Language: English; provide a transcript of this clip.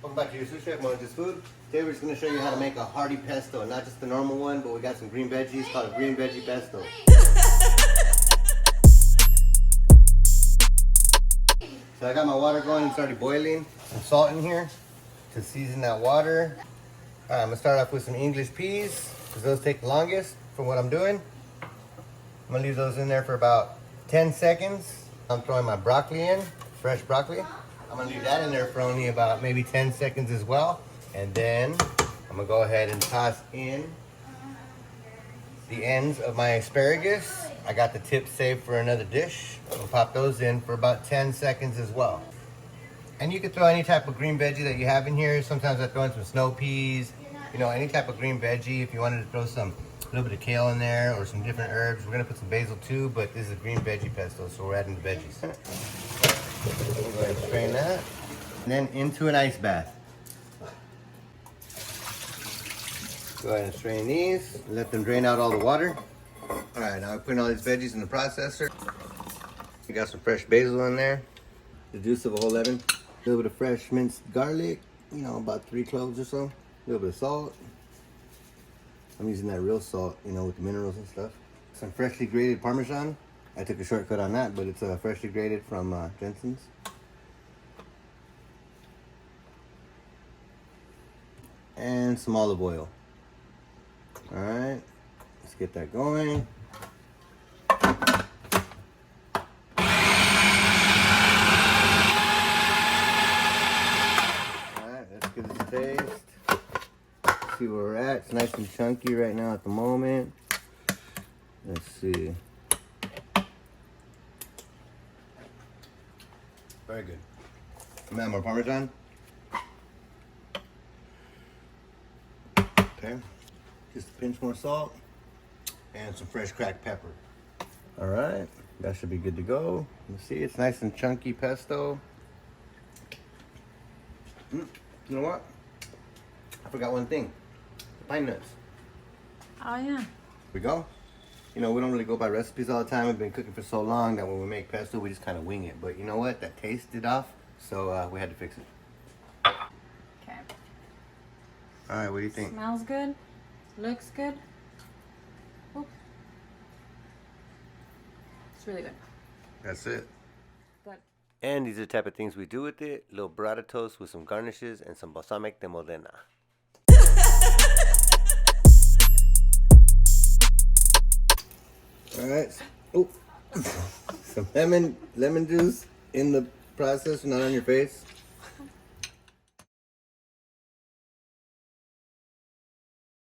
Welcome back to your sous chef, More Just Food. Today we're just going to show you how to make a hearty pesto. Not just the normal one, but we got some green veggies called a Green Veggie Pesto. So I got my water going and started boiling. Some salt in here to season that water. Alright, I'm going to start off with some English peas because those take the longest for what I'm doing. I'm going to leave those in there for about 10 seconds. I'm throwing my broccoli in, fresh broccoli. I'm going to leave that in there for only about maybe 10 seconds as well. And then I'm going to go ahead and toss in the ends of my asparagus. I got the tips saved for another dish. I'll pop those in for about 10 seconds as well. And you can throw any type of green veggie that you have in here. Sometimes I throw in some snow peas, you know, any type of green veggie. If you wanted to throw a little bit of kale in there or some different herbs. We're gonna put some basil too, but this is a green veggie pesto, so we're adding the veggies. We'll go ahead and strain that. And then into an ice bath. Go ahead and strain these, let them drain out all the water. All right, now we're putting all these veggies in the processor. We got some fresh basil in there, the juice of a whole lemon, a little bit of fresh minced garlic, you know, about 3 cloves or so, a little bit of salt. I'm using that real salt, you know, with the minerals and stuff. Some freshly grated Parmesan. I took a shortcut on that, but it's freshly grated from Jensen's. And some olive oil. All right, let's get that going. All right, let's give this a taste. See where we're at. It's nice and chunky right now at the moment. Let's see. Very good. I'm add more Parmesan. Okay. Just a pinch more salt and some fresh cracked pepper. All right, that should be good to go. You see, it's nice and chunky pesto. You know what? I forgot one thing. The pine nuts. Oh yeah. Here we go. You know, we don't really go by recipes all the time. We've been cooking for so long that when we make pesto, we just kind of wing it. But you know what? That tasted off, so we had to fix it. Okay. All right, what do you think? Smells good. Looks good. Oops. It's really good. That's it. Good. And these are the type of things we do with it. Little burrata toast with some garnishes and some balsamic de Modena. All right. Oh, some lemon juice in the process, not on your face.